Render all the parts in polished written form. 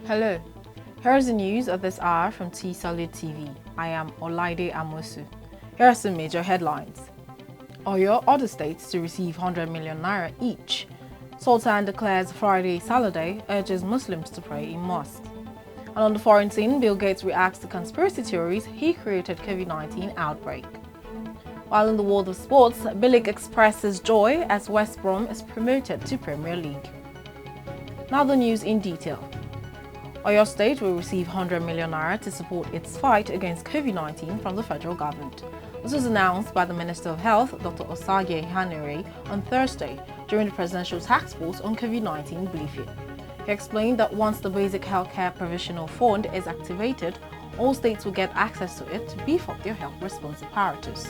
Hello, here's the news of this hour from Tstv. I am Olaide Amosu. Here are some major headlines. Oyo other states to receive 100 million naira each. Sultan declares Friday SALLAH Day, urges Muslims to pray in mosques. And on the foreign scene, Bill Gates reacts to conspiracy theories he created COVID-19 outbreak. While in the world of sports, BILLIC expresses joy as West BROM is promoted to Premier League. Now the news in detail. Oyo State will receive 100 million naira to support its fight against COVID-19 from the federal government. This was announced by the Minister of Health, Dr. Osage Hanere, on Thursday during the Presidential Task Force on COVID-19 briefing. He explained that once the Basic Healthcare Provisional Fund is activated, all states will get access to it to beef up their health response apparatus.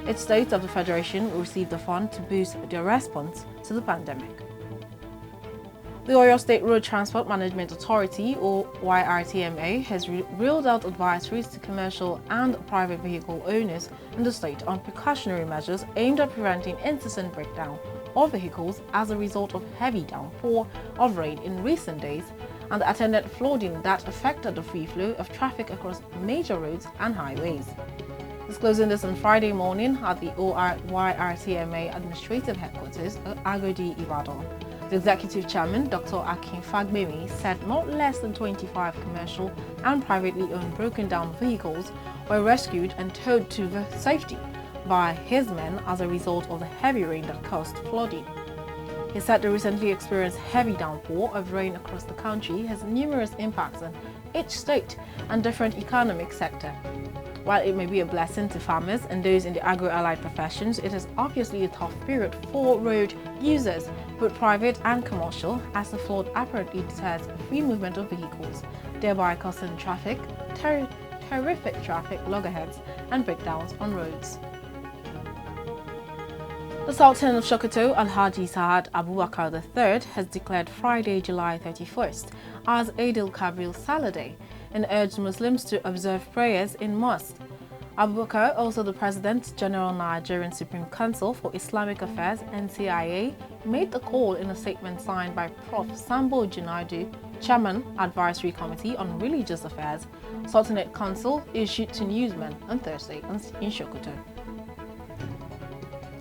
Each state of the Federation will receive the fund to boost their response to the pandemic. The Oyo State Road Transport Management Authority, or YRTMA, has rolled out advisories to commercial and private vehicle owners in the state on precautionary measures aimed at preventing incessant breakdown of vehicles as a result of heavy downpour of rain in recent days and the attendant flooding that affected the free flow of traffic across major roads and highways. Disclosing this on Friday morning at the YRTMA Administrative Headquarters at Agodi, Ibadan. The Executive Chairman, Dr. Akin Fagbemi, said not less than 25 commercial and privately owned broken down vehicles were rescued and towed to safety by his men as a result of the heavy rain that caused flooding. He said the recently experienced heavy downpour of rain across the country has numerous impacts on each state and different economic sector. While it may be a blessing to farmers and those in the agro-allied professions, it is obviously a tough period for road users, both private and commercial, as the flood apparently deters free movement of vehicles, thereby causing terrific traffic loggerheads and breakdowns on roads. The Sultan of Sokoto, Alhaji Saad Abubakar III, has declared Friday, July 31st as Eid al-Kabir SALLAH Day and urged Muslims to observe prayers in mosques. Abubakar, also the President General Nigerian Supreme Council for Islamic Affairs (NCIA), made the call in a statement signed by Prof. Sambo Junaidu, Chairman, Advisory Committee on Religious Affairs, Sultanate Council, issued to newsmen on Thursday in Sokoto.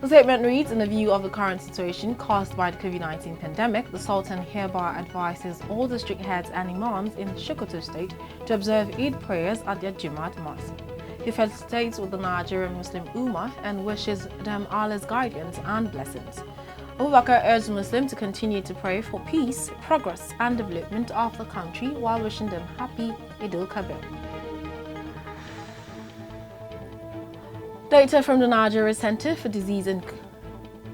The statement reads, in the view of the current situation caused by the COVID-19 pandemic, the Sultan hereby advises all district heads and imams in Sokoto State to observe Eid prayers at their Jumat mosque. He felicitates with the Nigerian Muslim Ummah and wishes them Allah's guidance and blessings. Abubakar urged Muslims to continue to pray for peace, progress and development of the country while wishing them happy Eid al-Kabir. Data from the Nigeria Center for Disease and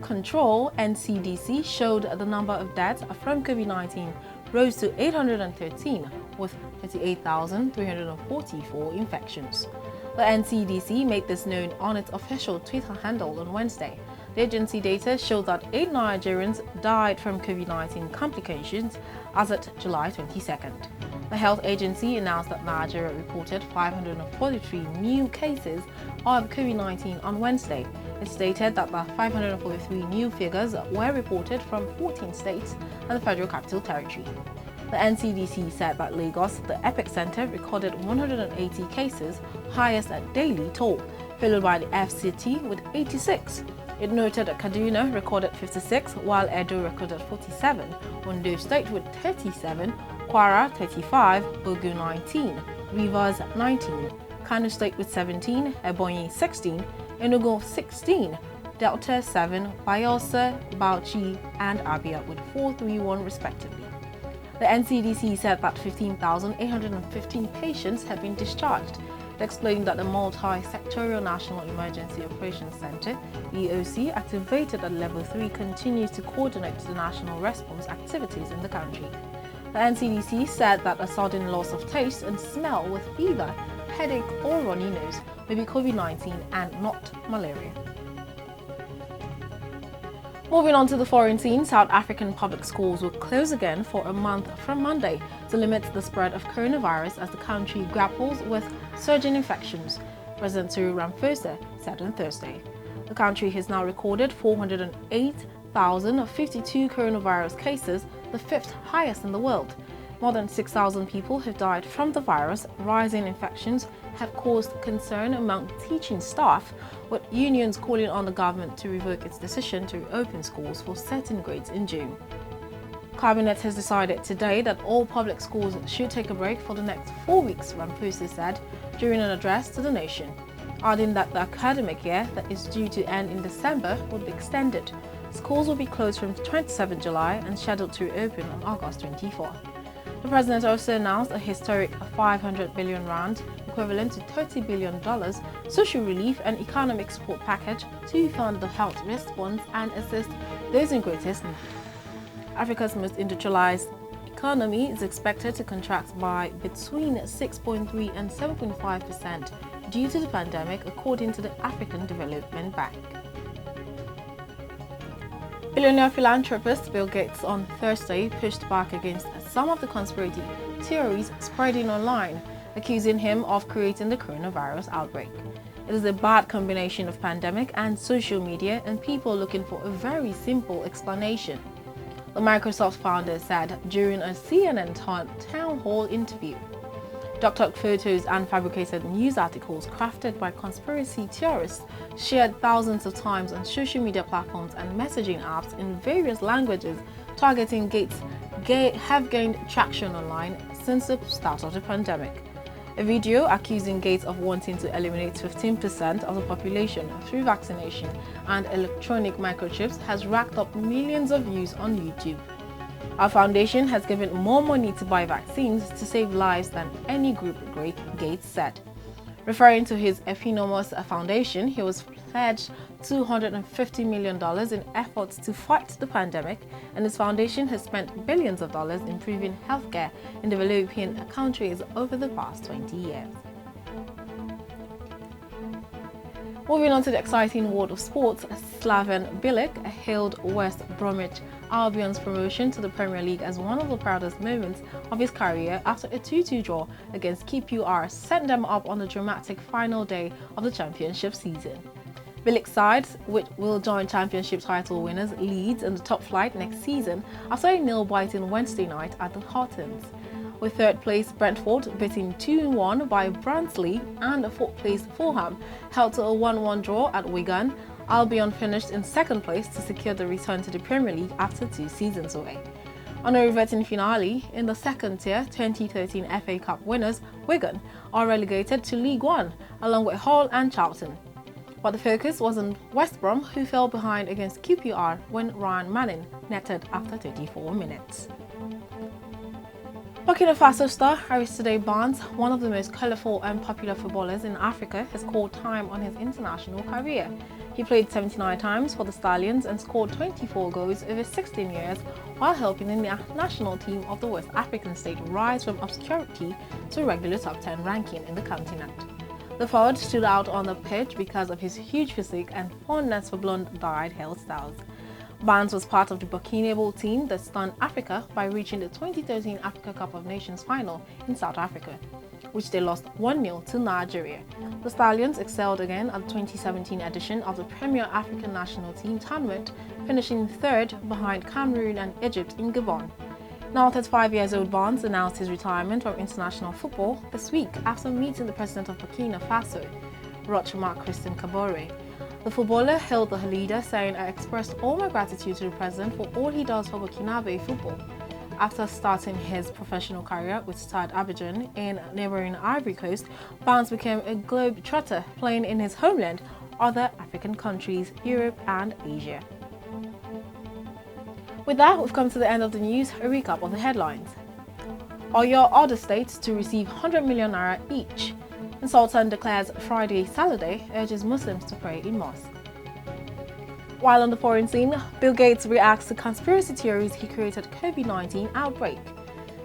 Control (NCDC) showed the number of deaths from COVID-19 rose to 813, with 38,344 infections. The NCDC made this known on its official Twitter handle on Wednesday. The agency data showed that 8 Nigerians died from COVID-19 complications as of July 22nd. The health agency announced that Nigeria reported 543 new cases of COVID-19 on Wednesday. It stated that the 543 new figures were reported from 14 states and the Federal Capital Territory. The NCDC said that Lagos, the epicenter, recorded 180 cases, highest at daily toll, followed by the FCT with 86. It noted that Kaduna recorded 56, while Edo recorded 47, Ondo State with 37, Kwara 35, Ogun 19, Rivers 19, Kano State with 17, Ebonyi 16, Enugu 16, Delta 7, Bayelsa, Bauchi and Abia with 431 respectively. The NCDC said that 15,815 patients have been discharged. It explained that the Multi-Sectorial National Emergency Operations Center, EOC, activated at Level 3, continues to coordinate the national response activities in the country. The NCDC said that a sudden loss of taste and smell with fever, headache or runny nose may be COVID-19 and not malaria. Moving on to the foreign scene, South African public schools will close again for a month from Monday to limit the spread of coronavirus as the country grapples with surging infections, President Cyril Ramaphosa said on Thursday. The country has now recorded 408,052 coronavirus cases, the fifth highest in the world. More than 6,000 people have died from the virus. Rising infections have caused concern among teaching staff, with unions calling on the government to revoke its decision to reopen schools for certain grades in June. Cabinet has decided today that all public schools should take a break for the next 4 weeks, Ramaphosa said during an address to the nation, adding that the academic year that is due to end in December will be extended. Schools will be closed from 27 July and scheduled to reopen on August 24. The president also announced a historic 500 billion rand, equivalent to $30 billion, social relief and economic support package to fund the health response and assist those in greatest need. Africa's most industrialized economy is expected to contract by between 6.3 and 7.5% due to the pandemic, according to the African Development Bank. Billionaire philanthropist Bill Gates on Thursday pushed back against some of the conspiracy theories spreading online, accusing him of creating the coronavirus outbreak. It is a bad combination of pandemic and social media and people looking for a very simple explanation, the Microsoft founder said during a CNN town hall interview. Doctored photos and fabricated news articles crafted by conspiracy theorists shared thousands of times on social media platforms and messaging apps in various languages targeting Gates have gained traction online since the start of the pandemic. A video accusing Gates of wanting to eliminate 15% of the population through vaccination and electronic microchips has racked up millions of views on YouTube. Our foundation has given more money to buy vaccines to save lives than any group, Gates said. Referring to his eponymous foundation, he was pledged $250 million in efforts to fight the pandemic, and his foundation has spent billions of dollars improving healthcare in developing countries over the past 20 years. Moving on to the exciting world of sports, Slaven Bilic hailed West Bromwich Albion's promotion to the Premier League as one of the proudest moments of his career after a 2-2 draw against QPR sent them up on the dramatic final day of the championship season. Billic's side, which will join championship title winners Leeds in the top flight next season, after a nail-biting Wednesday night at the Hottons, with third place Brentford beating 2-1 by Barnsley and fourth place Fulham held to a 1-1 draw at Wigan. Albion finished in second place to secure the return to the Premier League after 2 seasons away. On a reverting finale, in the second tier, 2013 FA Cup winners Wigan are relegated to League One, along with Hull and Charlton. But the focus was on West Brom, who fell behind against QPR when Ryan Manning netted after 34 minutes. Burkina Faso star Aristide Barnes, one of the most colourful and popular footballers in Africa, has called time on his international career. He played 79 times for the Stallions and scored 24 goals over 16 years while helping the national team of the West African state rise from obscurity to a regular top 10 ranking in the continent. The forward stood out on the pitch because of his huge physique and fondness for blonde-dyed hairstyles. Barnes was part of the Burkinabé team that stunned Africa by reaching the 2013 Africa Cup of Nations final in South Africa, which they lost 1-0 to Nigeria. The Stallions excelled again at the 2017 edition of the Premier African National Team tournament, finishing third behind Cameroon and Egypt in Gabon. Now 35-year-old Barnes announced his retirement from international football this week after meeting the president of Burkina Faso, Roch-Marc Christian Kabore. The footballer hailed the leader, saying, "I expressed all my gratitude to the president for all he does for Burkinabe football." After starting his professional career with Stade Abidjan in neighbouring Ivory Coast, Barnes became a globe-trotter, playing in his homeland, other African countries, Europe and Asia. With that, we've come to the end of the news. A recap of the headlines. Oyo other states to receive 100 million naira each. And SULTAN declares Friday Saturday, urges Muslims to pray in mosque. While on the foreign scene, Bill Gates reacts to conspiracy theories he created COVID-19 outbreak.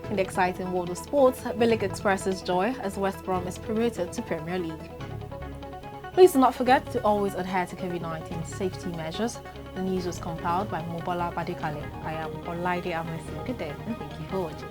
In the exciting world of sports, BILLIC expresses joy as West Brom is promoted to Premier League. Please do not forget to always adhere to COVID-19 safety measures. The news was compiled by Mobola Badikale. I am Olaide Amosu. Good day and thank you for watching.